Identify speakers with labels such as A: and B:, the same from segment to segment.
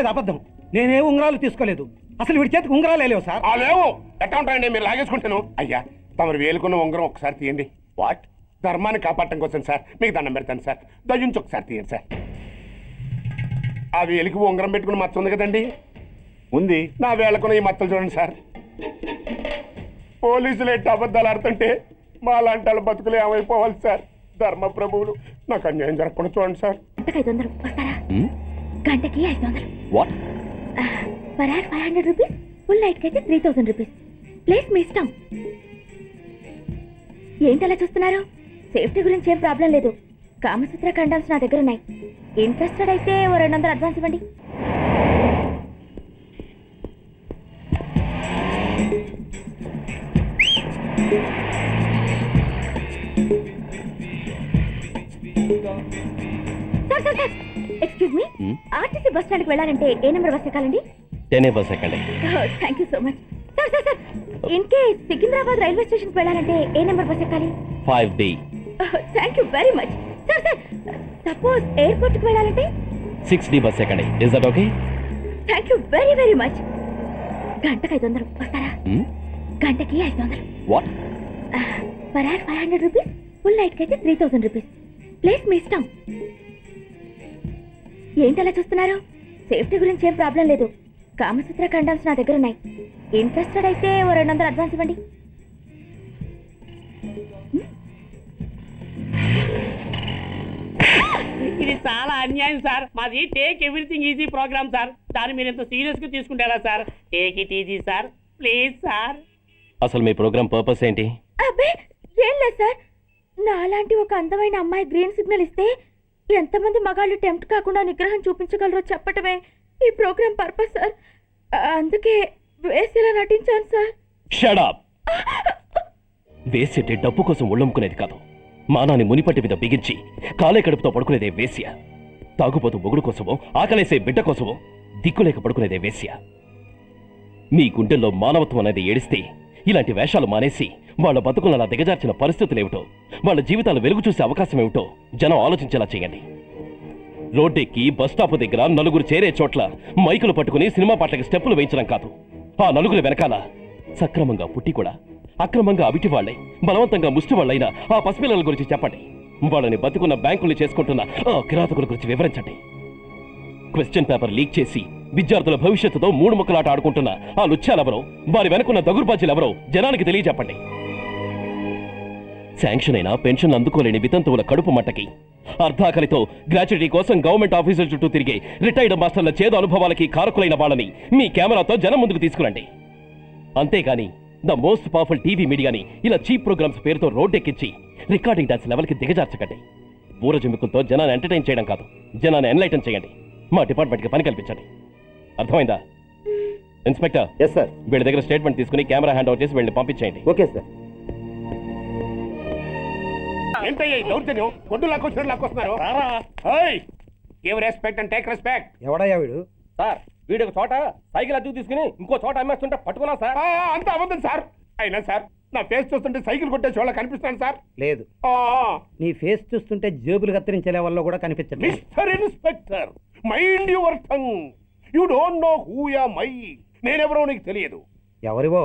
A: అబద్ధం. నేనే ఉంగరాలు తీసుకోలేదు. అసలు వీడి చేతికి ఉంగరాలు లేవు సార్.
B: లేవు. ఎట్లా ఉంటాయండి, మీరు లాగేసుకుంటాను. అయ్యా తమరు వేలుకున్న ఉంగరం ఒకసారి తీయండి. వాట్? ధర్మాన్ని కాపాడటం కోసం సార్, మీకు దండం పెడతాను సార్. దయ్యుంచి ఒకసారి తీయండి సార్. ఆ వేలికి ఉంగరం పెట్టుకుని మచ్చ ఉంది కదండి,
C: ఉంది.
B: నా వేళకున్న ఈ మచ్చలు చూడండి సార్. పోలీసులు ఎట్టి అబద్ధాలు ఆడుతుంటే మా లాంటి వాళ్ళ బతుకులు ఏమైపోవాలి సార్. ధర్మ ప్రభువులు నాకు అన్యాయం జరగకుండా చూడండి సార్.
D: గంటకి 500.
C: What?
D: Per hour 500 rupees, full night కి అయితే 3000 రూపీస్. ప్లేస్ మీ ఇష్టం. ఏంటలా చూస్తున్నారు? సేఫ్టీ గురించి ఏం ప్రాబ్లం లేదు. కామసూత్ర కండమ్స్ నా దగ్గర ఉన్నాయి. ఇంట్రెస్టెడ్ అయితే ఓ 200 అడ్వాన్స్ ఇవ్వండి. Sir sir sir, excuse me, RTC bus స్టాండ్కి వెళ్ళాలంటే ఏ నెంబర్ బస్ ఎక్కాలండి?
C: 10 బస్ ఎక్కండి.
D: Thank you so much. Sir sir sir, in case Secunderabad railway స్టేషన్కి వెళ్ళాలంటే ఏ నెంబర్ బస్ ఎక్కాలి?
C: 5D.
D: Thank you very much. Sir sir, suppose ఎయిర్పోర్ట్కి వెళ్ళాలంటే
C: 6D బస్ ఎక్కండి. Is that okay?
D: Thank you very very much. గంటకి 500 వస్తారా? గంటకి 500.
C: What?
D: Per hour 500 rupees, full నైట్కి అయితే 3000 రూపీస్. ప్లేస్ మీ ఇష్టం. ఏంటలా చూస్తున్నారు? సేఫ్టీ గురించి ఏం ప్రాబ్లం లేదు. కామసూత్ర కండమ్స్ నా దగ్గర ఉన్నాయి. ఇంట్రెస్టెడ్ అయితే ఓ 200 అడ్వాన్స్ ఇవ్వండి.
E: ఇది చాలా అన్యాయం సార్. మాది take everything easy program sir. దాన్ని మీరు ఎంత సీరియస్ గా తీసుకుంటారా sir? Take it easy sir, please sir.
C: అసలు మీ ప్రోగ్రామ్ పర్పస్ ఏంటి?
D: అబ్బే ఏం లేదు సార్. నాలాంటి ఒక అందమైన అమ్మాయి గ్రీన్ సిగ్నల్ ఇస్తే ఎంతమంది మగాళ్ళు టెంప్ట్ కాకుండా నిగ్రహం చూపించగలరో చెప్పటమే ఈ ప్రోగ్రామ్ పర్పస్ సార్. అందుకే వేసేలా నటించాను సార్.
C: Shut up. వేసేటే డబ్బు కోసం ఒళ్ళమ్ముకునేది కాదు. మానాన్ని మునిపట్టి మీద బిగించి కాలే కడుపుతో పడుకునేదే వేశ్య. తాగుపోతూ మొగుడు కోసమో, ఆకలేసే బిడ్డ కోసమో దిక్కులేక పడుకునేదే వేశ్య. మీ గుండెల్లో మానవత్వం అనేది ఏడిస్తే ఇలాంటి వేషాలు మానేసి వాళ్ళ బతుకులను అలా దిగజార్చిన పరిస్థితులేమిటో, వాళ్ళ జీవితాలు వెలుగు చూసే అవకాశం ఏమిటో జనం ఆలోచించేలా చేయండి. రోడ్డెక్కి బస్టాప్ దగ్గర నలుగురు చేరే చోట్ల మైకులు పట్టుకుని సినిమా పాటలకి స్టెప్పులు వేయించడం కాదు. ఆ నలుగురు వెనకాల సక్రమంగా పుట్టి కూడా అక్రమంగా అవిటి వాళ్లై బలవంతంగా ముష్టి వాళ్ళైనా ఆ పసిపిల్లల గురించి చెప్పండి. వాళ్ళని బతుకున్న బ్యాంకులు చేసుకుంటున్న ఆ కిరాతకుల గురించి వివరించండి. క్వశ్చన్ పేపర్ లీక్ చేసి విద్యార్థుల భవిష్యత్తుతో మూడు ముక్కలాట ఆడుకుంటున్న ఆ లుచ్చాలెవరో, వారి వెనుకున్న దగుర్బాజీలెవరో జనానికి తెలియజెప్పండి. శాంక్షన్ అయినా పెన్షన్ అందుకోలేని వితంతువుల కడుపు మట్టకి, అర్ధాకలితో గ్రాట్యుటీ కోసం గవర్నమెంట్ ఆఫీసుల చుట్టూ తిరిగే రిటైర్డ్ మాస్టర్ల చేదు అనుభవాలకి కారకులైన వాళ్ళని మీ కెమెరాతో జనం ముందుకు తీసుకురండి. అంతేగాని ద మోస్ట్ పవర్ఫుల్ టీవీ మీడియాని ఇలా చీప్ ప్రోగ్రామ్స్ పేరుతో రోడ్డెక్కించి రికార్డింగ్ డాన్స్ లెవెల్కి దిగజార్చకండి. ఊర జమ్మికులతో జనాన్ని ఎంటర్టైన్ చేయడం కాదు, జనాన్ని ఎన్లైటన్ చేయండి. మా డిపార్ట్మెంట్కి పని కల్పించండి. అర్థమైందా? ఇన్స్పెక్టర్. Yes sir. వీళ్ళ దగ్గర స్టేట్మెంట్ తీసుకుని కెమెరా హ్యాండ్ ఓవర్ చేసి వీళ్ళని పంపించేయండి. Okay sir.
B: ఏంటయ్యా ఈ దౌర్జన్యం? కొట్టు లాక్కొచ్చినట్టు లాక్కొస్తున్నారు. Give respect and take respect.
A: ఎవడయ్యా వీడు?
C: సార్, వీడు ఒక చోట సైకిల్ అద్దెకు తీసుకుని ఇంకో చోట అమ్మేస్తుంటే పట్టుకున్నా సార్.
B: అంత అబద్ధం సార్. అయినా సార్, నా ఫేస్ చూస్తుంటే సైకిల్ కొట్టేసి వాళ్ళ కనిపిస్తాను సార్.
A: లేదు, నీ ఫేస్ చూస్తుంటే జేబులు కత్తిరించే లెవెల్లో కూడా కనిపించట్లేదు.
B: Mister inspector, mind your tongue. You don't know who am I. నేనెవరో నీకు తెలియదు.
A: ఎవరివో?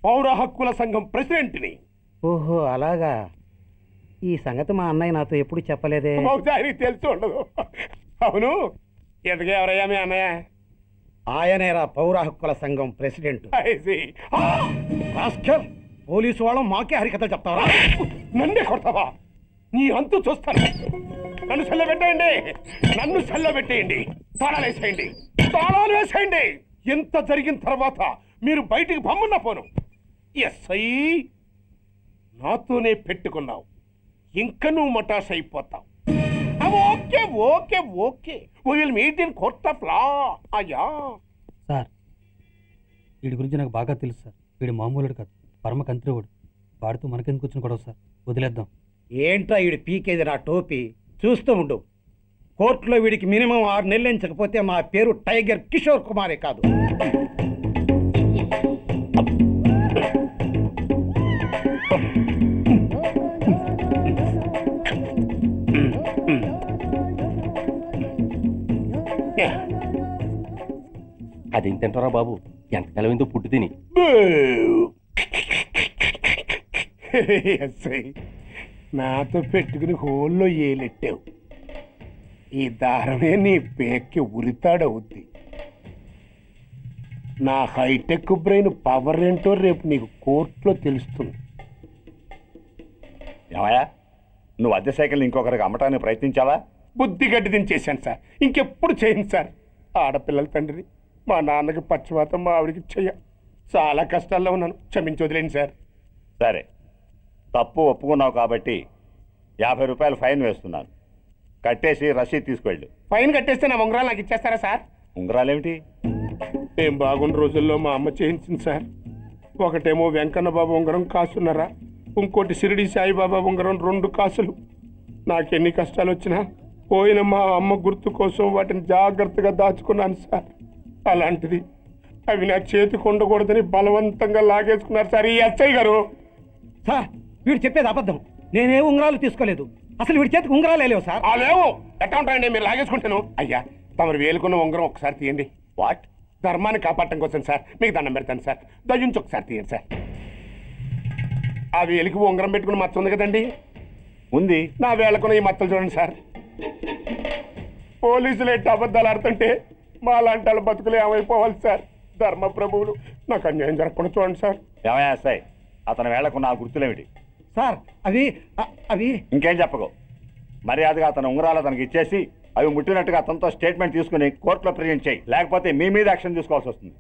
B: పౌర హక్కుల సంఘం ప్రెసిడెంట్ని.
A: ఓహో అలాగా. ఈ సంగతి మా అన్నయ్య నాతో ఎప్పుడు చెప్పలేదే.
B: బహుశా ఆయనకి తెలిసి ఉండదు. అవును, ఎదుగు ఎవరయ్యా మీ అన్నయ్య?
A: ఆయనేరా పౌర హక్కుల సంఘం ప్రెసిడెంట్.
B: రాస్కల్,
A: పోలీసు వాళ్ళం మాకే హరికథలు చెప్తావా?
B: నన్నే కొడతావా? నీ అంతు చూస్తాను. నన్ను సెల్ల పెట్టేయండి, నన్ను సెల్ల పెట్టేయండి. తాళాలు వేసేయండి, తాళాలు వేసేయండి. ఎంత జరిగిన తర్వాత మీరు బయటికి పంపున్నా పోను. ఎస్ఐ, నాతోనే పెట్టుకున్నావు, ఇంకా నువ్వు మటాస్ అయిపోతావు. Okay okay okay, we will meet in court of law. అయ్యా
F: సార్, వీడి గురించి నాకు బాగా తెలుసు సార్. వీడు మామూలుడు కాదు, పరమ కంత్రివుడు. వాడితో మనకెందుకు వచ్చిన గొడవ సార్? వదిలేద్దాం.
A: ఏంట్రా వీడి పీకేది నా టోపీ? చూస్తూ ఉండు. కోర్టులో వీడికి మినిమం 6 నెలలు ఎంచకపోతే మా పేరు టైగర్ కిషోర్ కుమారే కాదు.
C: అదేం తింటారా బాబు, ఎంతకాలం ఏందో పుట్టి తిని.
B: ఎస్ఐ, నాతో పెట్టుకుని హోల్లో ఏలెట్టావు. ఈ దారమే నీ పేక్కి ఉరితాడవుద్ది. నా హైటెక్ బ్రెయిన్ పవర్ ఏంటో రేపు నీకు కోర్టులో తెలుస్తుంది.
G: ఏమయ్యా, నువ్వు అద్దె సైకిల్ ఇంకొకరికి అమ్మటానికి ప్రయత్నించావా?
B: బుద్ధి గడ్డి దించేశాను సార్, ఇంకెప్పుడు చేయను సార్. ఆడపిల్లల తండ్రి, మా నాన్నకి పక్షవాతం, మా ఆవిడికి చెయ్య. చాలా కష్టాల్లో ఉన్నాను, క్షమించి వదిలేండి సార్.
G: సరే, తప్పు ఒప్పుకున్నావు కాబట్టి 50 రూపాయలు ఫైన్ వేస్తున్నాను. కట్టేసి రసీదు తీసుకువెళ్ళు.
B: ఫైన్ కట్టేస్తే నా ఉంగరాలు నాకు ఇచ్చేస్తారా సార్?
G: ఉంగరాలేమిటి?
B: ఏం బాగున్న రోజుల్లో మా అమ్మ చేయించింది సార్. ఒకటేమో వెంకన్న బాబు ఉంగరం కాసున్నరా, ఇంకోటి షిరిడి సాయిబాబా ఉంగరం 2 కాసులు. నాకెన్ని కష్టాలు వచ్చినా పోయిన మా అమ్మ గుర్తు కోసం వాటిని జాగ్రత్తగా దాచుకున్నాను సార్. అలాంటిది అవి నా చేతికి ఉండకూడదని బలవంతంగా లాగేసుకున్నారు సార్ ఈ ఎస్ఐ గారు.
A: సార్, వీడు చెప్పేది అబద్ధం. నేనే ఉంగరాలు తీసుకోలేదు. అసలు వీడి చేతికి ఉంగరాలే లేవు సార్.
B: ఆ లేవు, ఎట్లా ఉంటాయండి, మీరు లాగేసుకుంటాను. అయ్యా, తమరు వేలుకున్న ఉంగరం ఒకసారి తీయండి.
G: వాట్?
B: ధర్మాన్ని కాపాడటం కోసం సార్, మీకు దండం పెడతాను సార్. దయ్యుంచి ఒకసారి తీయండి సార్. ఆ వేలికి ఉంగరం పెట్టుకుని మచ్చ ఉంది కదండి,
G: ఉంది.
B: నా వేళకున్న ఈ మచ్చలు చూడండి సార్. పోలీసులు ఎట్టి అబద్ధాలు ఆడుతుంటే మా లాంటి వాళ్ళ బతుకులు ఏమైపోవాలి సార్? ధర్మ ప్రభువులు, నాకు అన్యాయం జరగకుండా చూడండి సార్.
G: ఏమయ్యా సాయి, అతని వేళకున్న ఆ గుర్తులేమిటి?
A: సార్, అవి
G: ఇంకేం చెప్పకు. మర్యాదగా అతని ఉంగరాలు అతనికి ఇచ్చేసి అవి ముట్టినట్టుగా అతనితో స్టేట్మెంట్ తీసుకుని కోర్టులో ప్రజెంట్ చేయి. లేకపోతే మీ మీద యాక్షన్ తీసుకోవాల్సి వస్తుంది.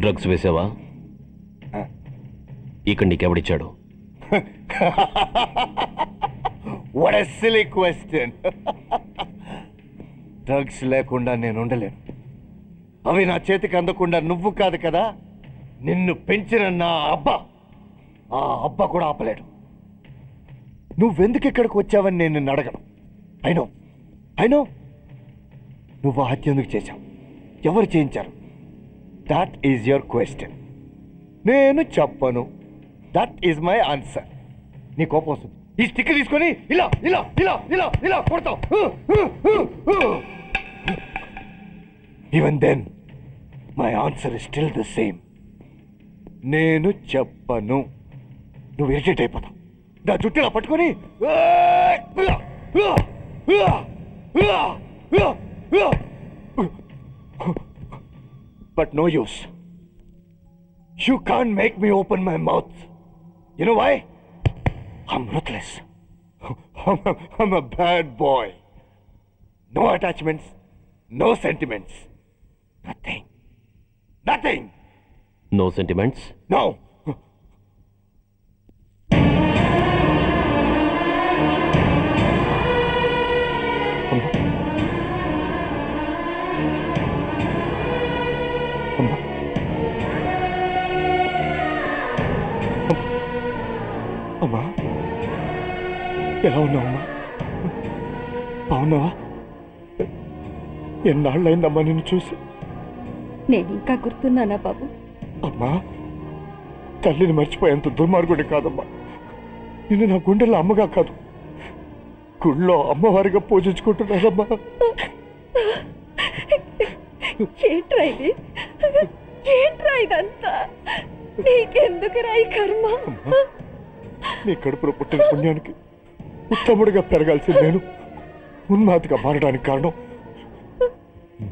C: డ్రగ్స్ వేసావా? ఇక్కడ నీకెవడిచ్చాడు?
H: What a silly question. Drugs లేకుండా నేను ఉండలేను. అవి నా చేతికి అందకుండా నువ్వు కాదు కదా, నిన్ను పెంచిన నా అబ్బా, ఆ అబ్బా కూడా ఆపలేడు. నువ్వెందుకు ఇక్కడికి వచ్చావని నేను నిన్ను అడగను. అయినో నువ్వు హత్య ఎందుకు చేశావు, ఎవరు చేయించారు? That is your question. నేను చెప్పను. That is my answer. నీ కోపం వస్తుంది, ఈ స్టిక్ తీసుకొని ఇలా ఇలా ఇలా ఇలా ఇలా కొడతావు. Even then my answer is still the same. నేను చెప్పను. నువ్వు ఇరిటేట్ అయిపోతావు. నా జుట్టులా పట్టుకొని but no use. You can't make me open my mouth. You know why? I'm ruthless. I'm a bad boy. No attachments, no sentiments. Nothing.
C: No sentiments?
H: No. అమ్మా, ఎలా ఉన్నావమ్మా? బాగున్నావా? ఎన్నాళ్ళైందమ్మా నిన్ను చూసి?
D: నేను ఇంకా గుర్తున్నానా బాబు?
H: అమ్మా, తల్లిని మర్చిపోయేంత దుర్మార్గుడి కాదమ్మా. నిన్ను నా గుండెల్లో అమ్మగా కాదు, గుళ్ళో అమ్మవారిగా పూజించుకుంటున్నానమ్మా.
D: ఏంట్రా ఇదంతా? నీకెందుకు రాయి కర్మ?
H: నీ కడుపులో పుట్టిన పుణ్యానికి ఉత్తముడిగా పెరగాల్సిన నేను ఉన్మాదిగా మారడానికి కారణం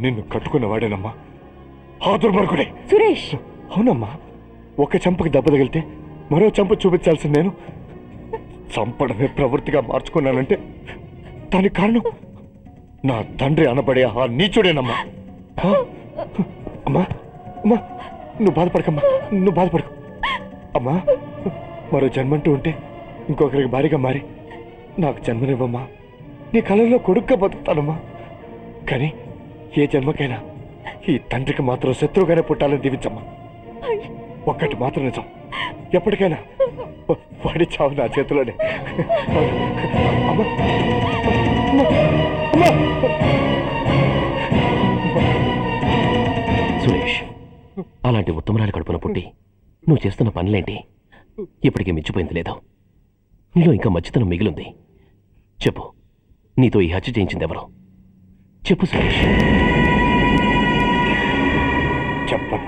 H: నిన్ను కట్టుకున్నవాడేనమ్మా, ఆ దుర్మార్గుడే.
D: సురేష్!
H: అవునమ్మా, ఒక చంపకి దెబ్బ తగిలితే మరో చంప చూపించాల్సిన నేను చంపడమే ప్రవృత్తిగా మార్చుకున్నానంటే దానికి కారణం నా తండ్రి అనబడే ఆ నీచుడేనమ్మా. అమ్మా అమ్మా, నువ్వు బాధపడకమ్మా, నువ్వు బాధపడకు అమ్మా. మరో జన్మంటూ ఉంటే ఇంకొకరికి భారీగా మారి నాకు జన్మనివ్వమ్మా. నీ కళల్లో కొడుగ్గా బతుకుతానమ్మా. కానీ ఏ జన్మకైనా ఈ తండ్రికి మాత్రం శత్రువుగానే పుట్టాలని దీవించమ్మా. ఒక్కటి మాత్రం నిజం, ఎప్పటికైనా వాడి చావు నా చేతిలోనే. అమ్మా! అమ్మా! అమ్మా!
C: సురేష్, అలాంటి ఉత్తమరాలి కడుపున పుట్టి నువ్వు చేస్తున్న పనులేంటి? ఇప్పటికీ మించిపోయింది లేదు. నీలో ఇంకా మంచితనం మిగిలింది. చెప్పు, నీతో ఈ హత్య చేయించింది ఎవరు? చెప్పు సురేష్.
H: చెప్పను.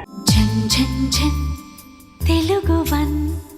I: తెలుగు 1